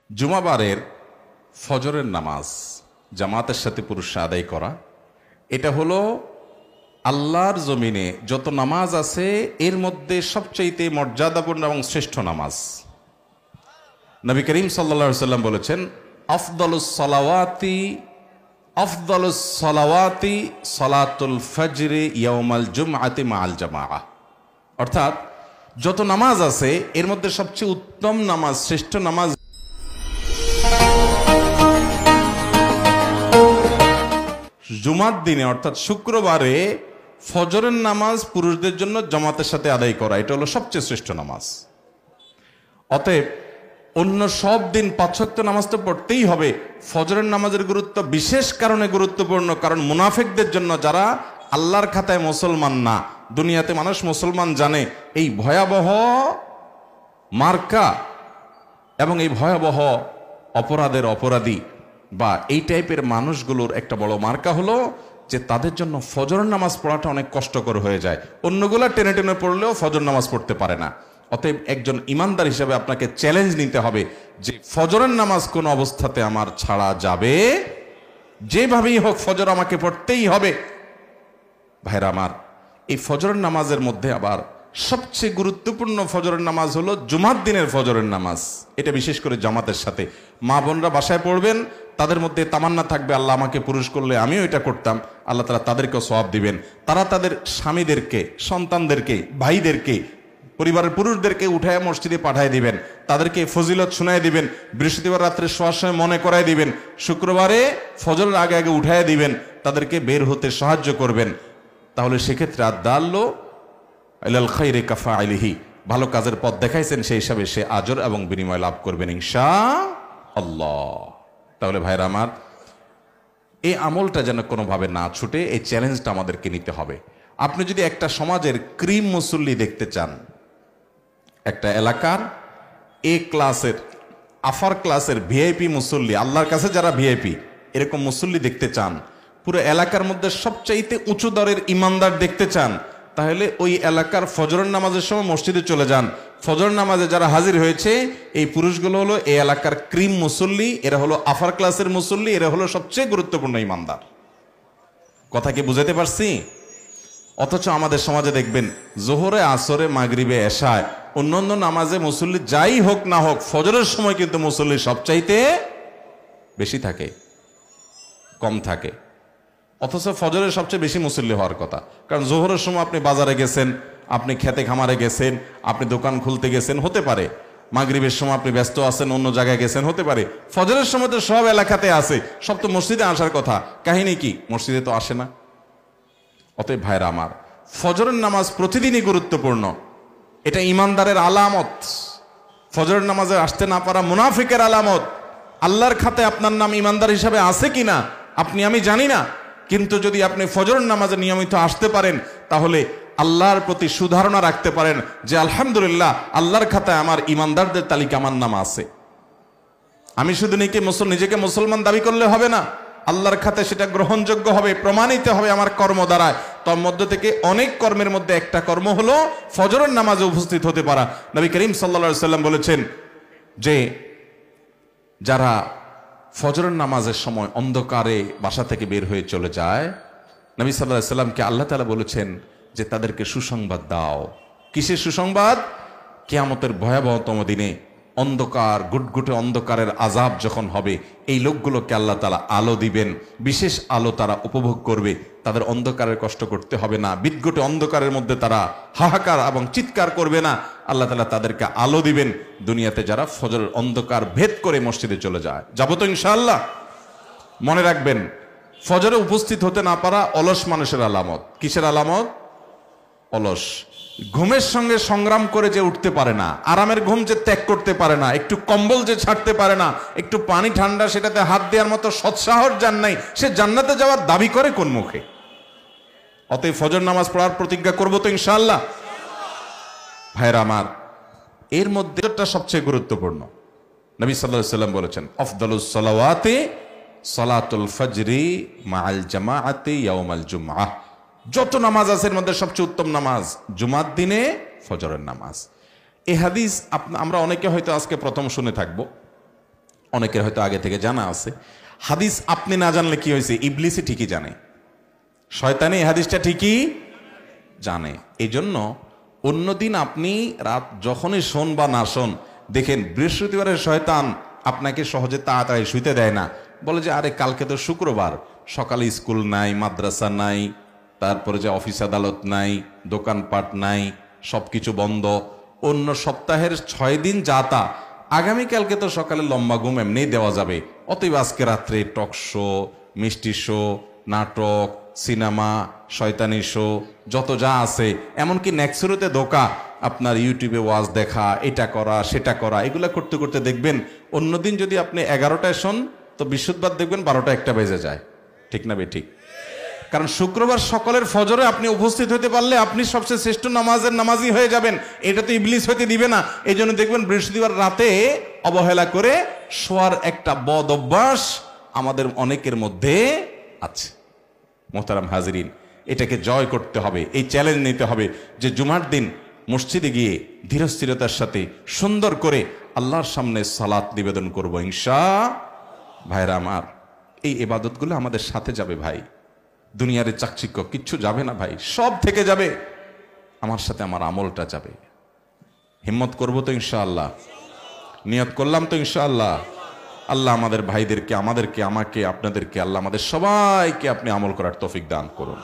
জুমাবারের ফজরের নামাজ জামাতের সাথে পুরুষরা আদায় করা, এটা হলো আল্লাহর জমিনে যত নামাজ আছে এর মধ্যে সবচাইতে মর্যাদাপূর্ণ এবং শ্রেষ্ঠ নামাজ। নবী করিম সাল্লাল্লাহু আলাইহি সাল্লাম বলেছেন, আফদালুস সালাওয়াতি সালাতুল ফজরি ইয়াউমাল জুমআতি মাআল জামাআহ। অর্থাৎ যত নামাজ আছে এর মধ্যে সবচেয়ে উত্তম নামাজ, শ্রেষ্ঠ নামাজ জুমার দিনে অর্থাৎ শুক্রবারে ফজরের নামাজ পুরুষদের জন্য জামাতের সাথে আদায় করা, এটা হলো সবচেয়ে শ্রেষ্ঠ নামাজ। অতএব অন্য সব দিন ৫ ওয়াক্ত নামাজ তো পড়তেই হবে। ফজরের নামাজের গুরুত্ব বিশেষ কারণে গুরুত্বপূর্ণ, কারণ মুনাফিকদের জন্য, যারা আল্লাহর খাতায় মুসলমান না, দুনিয়াতে মানুষ মুসলমান জানে, এই ভয়াবহ মার্কা এবং এই ভয়াবহ অপরাধের অপরাধী বা এই টাইপের মানুষগুলোর একটা বড় মার্কা হলো যে তাদের জন্য ফজরের নামাজ পড়াটা অনেক কষ্টকর হয়ে যায়। অন্যগুলা টেনে টেনে পড়লেও ফজর নামাজ পড়তে পারে না। অতএব একজন ইমানদার হিসেবে আপনাকে চ্যালেঞ্জ নিতে হবে যে ফজরের নামাজ কোন অবস্থাতে আমার ছাড়া যাবে, যেভাবেই হোক ফজর আমাকে পড়তেই হবে। ভাইরা আমার, এই ফজরের নামাজের মধ্যে আবার সবচেয়ে গুরুত্বপূর্ণ ফজরের নামাজ হলো জুমার দিনের ফজরের নামাজ। এটা বিশেষ করে জামাতের সাথে মা বোনরা বাসায় পড়বেন, তাদের মধ্যে তামান্না থাকবে আল্লাহ আমাকে পুরুষ করলে আমিও এটা করতাম, আল্লাহ তাআলা তাদেরকেও সওয়াব দিবেন। তারা তাদের স্বামীদেরকে, সন্তানদেরকে, ভাইদেরকে, পরিবারের পুরুষদেরকে উঠায় মসজিদে পাঠায় দিবেন, তাদেরকে ফজিলত শোনায় দিবেন, বৃহস্পতিবার রাত্রে শোয়ার সময় মনে করায় দিবেন, শুক্রবারে ফজরের আগে আগে উঠায় দিবেন, তাদেরকে বের হতে সাহায্য করবেন। তাহলে সেক্ষেত্রে আদাল্লো ইলাল খাইরি কাফাইলিহি, ভালো কাজের পথ দেখাইছেন, সেই হিসাবে সে আজর এবং বিনিময় লাভ করবেন ইনশাআল্লাহ। তাহলে ভাইরা আমার, এই আমলটা যেন কোনোভাবে না ছুটে, এই চ্যালেঞ্জটা আমাদেরকে নিতে হবে। আপনি যদি একটা সমাজের ক্রিম মুসল্লি দেখতে চান, একটা এলাকার এ ক্লাসের, আফার ক্লাসের ভিআইপি মুসল্লি, আল্লাহর কাছে যারা ভিআইপি, এরকম মুসল্লি দেখতে চান, পুরো এলাকার মধ্যে সবচাইতে উঁচু দরের ইমানদার দেখতে চান, তাহলে ওই এলাকার ফজরের নামাজের সময় মসজিদে চলে যান। ফজর নামাজে যারা হাজির হয়েছে এই পুরুষগুলো হলো এই এলাকার ক্রিম মুসল্লি, এরা হলো আফার ক্লাসের মুসল্লি, এরা হলো সবচেয়ে গুরুত্বপূর্ণ ইমানদার। কথা কি বুঝাতে পারছি? অথচ আমাদের সমাজে দেখবেন জোহরে, আসরে, মাগরিবে, এশায়, অন্যান্য নামাজে মুসল্লি যাই হোক না হোক, ফজরের সময় কিন্তু মুসল্লি সবচাইতে বেশি থাকে, কম থাকে। অথচ ফজরের সবচেয়ে বেশি মুসল্লি হওয়ার কথা, কারণ জোহরের সময় আপনি বাজারে গেছেন, আপনি খেতে খামারে গেছেন, আপনি দোকান খুলতে গেছেন, হতে পারে। মাগরিবের সময় আপনি ব্যস্ত আছেন, অন্য জায়গায় গেছেন, হতে পারে। ফজরের সময় তো সব এলাকাতে আছে, সব তো মসজিদে আসার কথা, কাহিনী কি? মসজিদে তো আসে না। অতএব ভাইরা আমার, ফজরের নামাজ প্রতিদিনই গুরুত্বপূর্ণ, এটা ইমানদারের আলামত। ফজরের নামাজে আসতে না পারা মুনাফিকের আলামত। আল্লাহর খাতায় আপনার নাম ইমানদার হিসাবে আছে কিনা আপনি আমি জানি না, কিন্তু যদি আপনি ফজরের নামাজে নিয়মিত আসতে পারেন, তাহলে আল্লাহর প্রতি সুধারণা রাখতে পারেন যে আলহামদুলিল্লাহ, আল্লাহর খাতায় আমার ইমানদারদের তালিকা আমার নাম আছে। আমি শুধু নিজেকে মুসলমান দাবি করলে হবে না, আল্লাহর খাতায় সেটা গ্রহণযোগ্য হবে, প্রমাণিত হবে আমার কর্ম দ্বারায়। তার মধ্য থেকে অনেক কর্মের মধ্যে একটা কর্ম হলো ফজরের নামাজে উপস্থিত হতে পারা। নবী করিম সাল্লাল্লাহু আলাইহি সাল্লাম বলেছেন যে যারা ফজরের নামাজের সময় অন্ধকারে বাসা থেকে বের হয়ে চলে যায়, নবী সাল্লাল্লাহু আলাইহি সাল্লামকে আল্লাহ তাআলা বলেছেন যে তাদেরকে সুসংবাদ দাও। কিসের সুসংবাদ? কিয়ামতের ভয়াবহতম দিনে অন্ধকার, গুটগুটে অন্ধকারের আযাব যখন হবে, এই লোকগুলোকে আল্লাহ তাআলা আলো দিবেন, বিশেষ আলো তারা উপভোগ করবে, তাদের অন্ধকারের কষ্ট করতে হবে না, বিদঘুটে অন্ধকারের মধ্যে তারা হাহাকার এবং চিৎকার করবে না। আল্লাহ তাআলা তাদেরকে আলো দিবেন। দুনিয়াতে যারা ফজরের অন্ধকার ভেদ করে মসজিদে চলে যায়, যাবো তো ইনশাআল্লাহ। মনে রাখবেন, ফজরে উপস্থিত হতে না পারা অলস মানুষের আলামত। কিসের আলামত? অলস। ঘুমের সঙ্গে সংগ্রাম করে যে উঠতে পারে না, আরামের ঘুম যে ত্যাগ করতে পারে না, একটু কম্বল যে ছাড়তে পারে না, একটু পানি ঠান্ডা সেটাতে হাত দেওয়ার মতো সৎসাহস যার নাই, সে জান্নাতে যাওয়ার দাবি করে কোন মুখে? অতএব ফজর নামাজ পড়ার প্রতিজ্ঞা করবো তো ইনশাআল্লাহ। ভাইরা আমার, এর মধ্যে একটা সবচেয়ে গুরুত্বপূর্ণ। নবী সাল্লাল্লাহু আলাইহি সাল্লাম বলেছেন, আফদালুস সালাওয়াতি সালাতুল ফজরি মাআল জামাআতি ইয়াউমাল জুমআহ। যত নামাজ আছে এর মধ্যে সবচেয়ে উত্তম নামাজ জুমার দিনে ফজরের নামাজ। এই হাদিস আমরা অনেকে হয়তো আজকে প্রথম শুনে থাকবো। অনেকের হয়তো আগে থেকে জানা আছে। হাদিস আপনি না জানলে কি হয়েছে, ইবলিসই ঠিকই জানে, শয়তানি এই হাদিসটা ঠিকই জানে। এই জন্য অন্যদিন আপনি রাত যখনই শোন বা না শোন, দেখেন বৃহস্পতিবারের শয়তান আপনাকে সহজে তাড়াতাড়ি শুইতে দেয় না। বলে যে আরে কালকে তো শুক্রবার, সকালে স্কুল নাই, মাদ্রাসা নাই, তারপরে যে অফিস আদালত নাই, দোকানপাট নাই, সবকিছু বন্ধ, অন্য সপ্তাহের 6 দিন যা তা, আগামীকালকে তো সকালে লম্বা ঘুম এমনি দেওয়া যাবে, অতএব আজকে রাত্রে টক শো, মিষ্টি শো, নাটক, সিনেমা, শয়তানি শো, যত যা আছে, এমনকি নেক্সুরোতে ধোকা, আপনার ইউটিউবে ওয়াজ দেখা, এটা করা সেটা করা, এগুলা করতে করতে দেখবেন অন্যদিন যদি আপনি 11টায় শোন তো বৃহস্পতিবার দেখবেন 12টা 1টা বেজে যায়। ঠিক না বে ঠিক? কারণ শুক্রবার সকালের ফজরে আপনি উপস্থিত হতে পারলে আপনি সবচেয়ে শ্রেষ্ঠ নামাজের নামাজি হয়ে যাবেন, এটা তো ইবলিস হইতে দিবে না। এই জন্য দেখবেন বৃহস্পতিবার রাতে অবহেলা করে শোয়ার একটা বদ অভ্যাস আমাদের অনেকের মধ্যে আছে। মোহতারাম হাজিরিন, এটাকে জয় করতে হবে, এই চ্যালেঞ্জ নিতে হবে যে জুমার দিন মসজিদে গিয়ে ধীরস্থিরতার সাথে সুন্দর করে আল্লাহর সামনে সালাত নিবেদন করব ইনশাআল্লাহ। ভাইরা আমার, এই ইবাদতগুলো আমাদের সাথে যাবে ভাই, দুনিয়ার চাকচিক্য কিচ্ছু যাবে না ভাই, সব থেকে যাবে, আমার সাথে আমার আমলটা যাবে। হিম্মত করবো তো ইনশাআল্লাহ, নিয়ত করলাম তো ইনশাআল্লাহ। আল্লাহ আমাদের ভাইদেরকে, আমাদেরকে, আমাকে, আপনাদেরকে, আল্লাহ আমাদের সবাইকে আপনি আমল করার তৌফিক দান করুন।